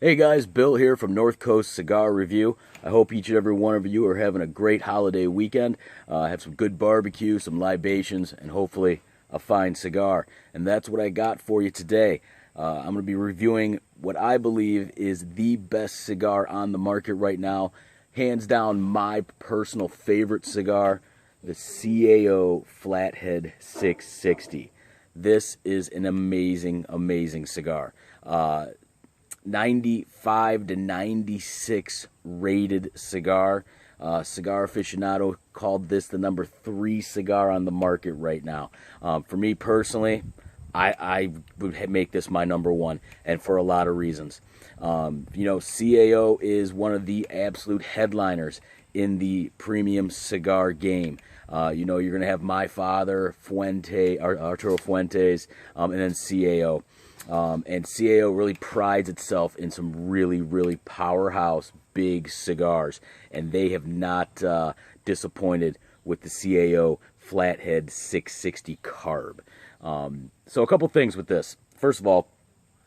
Hey guys, Bill here from North Coast Cigar Review. I hope each and every one of you are having a great holiday weekend. Have some good barbecue, some libations, and hopefully a fine cigar. And that's what I got for you today. I'm going to be reviewing what I believe is the best cigar on the market right now. Hands down, my personal favorite cigar, the CAO Flathead 660. This is an amazing, amazing cigar. 95 to 96 rated cigar. Cigar Aficionado called this the number 3 cigar on the market right now. For me personally, I would make this my number 1, and for a lot of reasons. CAO is one of the absolute headliners in the premium cigar game. You're going to have My Father, Arturo Fuentes, and then CAO. And CAO really prides itself in some really, really powerhouse big cigars, and they have not disappointed with the CAO Flathead 660 Carb. So a couple things with this. First of all,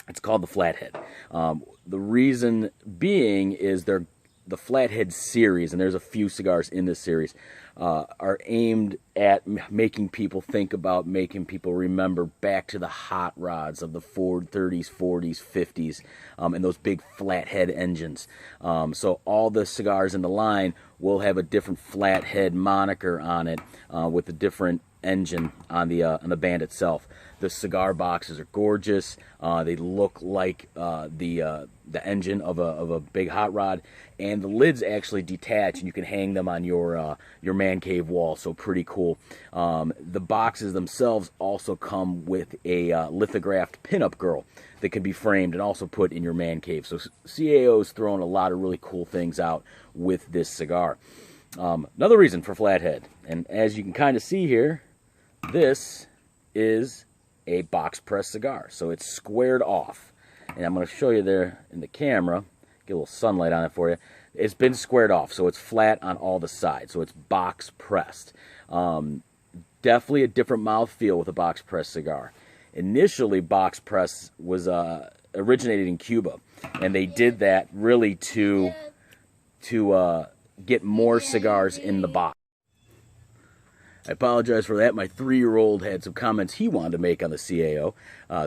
it's called the Flathead. The reason being is the Flathead series, and there's a few cigars in this series, are aimed at making people think about, making people remember back to the hot rods of the Ford 30s, 40s, 50s, and those big flathead engines. So all the cigars in the line will have a different flathead moniker on it, with a different engine on the band itself. The cigar boxes are gorgeous. They look like the engine of a big hot rod, and the lids actually detach, and you can hang them on your man cave wall. So pretty cool. The boxes themselves also come with a lithographed pinup girl that can be framed and also put in your man cave. So CAO's throwing a lot of really cool things out with this cigar. Another reason for Flathead, and as you can kind of see here, this is a box press cigar, so it's squared off, and I'm going to show you there in the camera, get a little sunlight on it for you. It's been squared off, so it's flat on all the sides, so it's box pressed. Definitely a different mouthfeel with a box press cigar. Initially, box press was originated in Cuba, and they did that really to get more cigars in the box. I apologize for that. My 3-year-old had some comments he wanted to make on the CAO,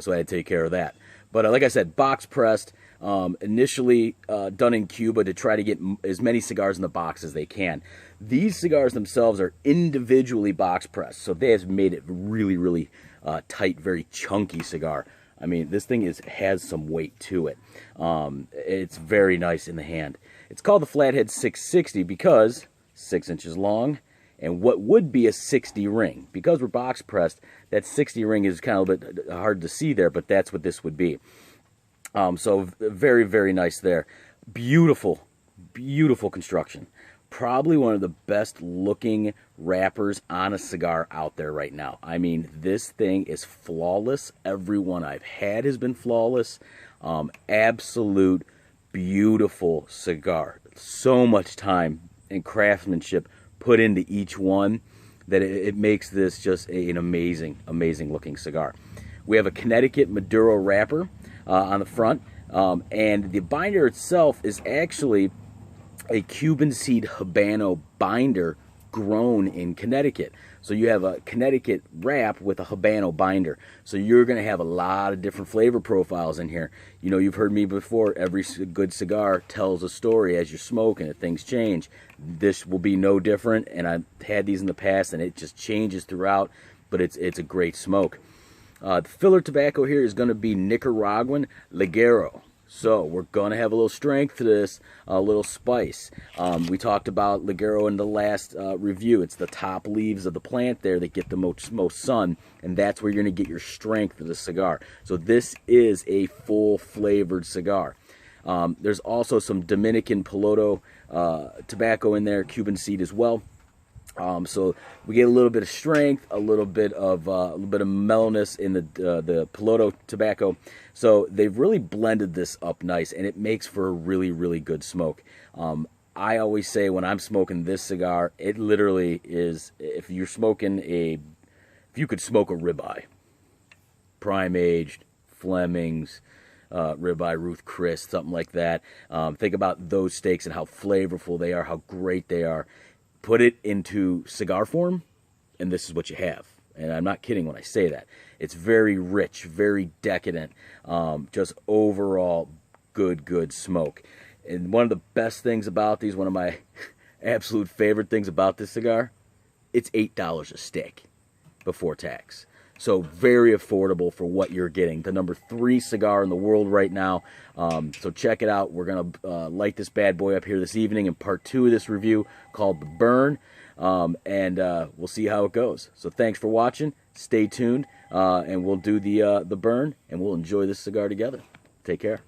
so I had to take care of that. But like I said, box pressed, initially done in Cuba to try to get as many cigars in the box as they can. These cigars themselves are individually box pressed, so they have made it really, really tight, very chunky cigar. I mean, this thing has some weight to it. It's very nice in the hand. It's called the Flathead 660 because 6 inches long, and what would be a 60 ring. Because we're box pressed, that 60 ring is kind of a bit hard to see there, but that's what this would be. So very, very nice there. Beautiful, beautiful construction. Probably one of the best looking wrappers on a cigar out there right now. I mean, this thing is flawless. Every one I've had has been flawless. Absolute beautiful cigar. So much time and craftsmanship put into each one that it makes this just an amazing, amazing looking cigar. We have a Connecticut Maduro wrapper on the front, and the binder itself is actually a Cuban seed Habano binder grown in Connecticut. So you have a Connecticut wrap with a Habano binder. So you're going to have a lot of different flavor profiles in here. You know, you've heard me before, every good cigar tells a story as you're smoking it. Things change. This will be no different, and I've had these in the past, and it just changes throughout, but it's a great smoke. The filler tobacco here is going to be Nicaraguan Ligero. So we're going to have a little strength to this, a little spice. We talked about Ligero in the last review. It's the top leaves of the plant there that get the most sun, and that's where you're going to get your strength of the cigar. So this is a full-flavored cigar. There's also some Dominican Piloto tobacco in there, Cuban seed as well. So we get a little bit of strength, a little bit of mellowness in the Piloto tobacco. So they've really blended this up nice, and it makes for a really, really good smoke. I always say when I'm smoking this cigar, it literally is, if you could smoke a ribeye, prime aged, Fleming's, ribeye, Ruth Chris, something like that. Think about those steaks and how flavorful they are, how great they are. Put it into cigar form, and this is what you have. And I'm not kidding when I say that. It's very rich, very decadent, just overall good smoke. And one of the best things about these, one of my absolute favorite things about this cigar, it's $8 a stick before tax. So very affordable for what you're getting. The number 3 cigar in the world right now. So check it out. We're going to light this bad boy up here this evening in part 2 of this review called The Burn. And we'll see how it goes. So thanks for watching. Stay tuned. And we'll do the burn, and we'll enjoy this cigar together. Take care.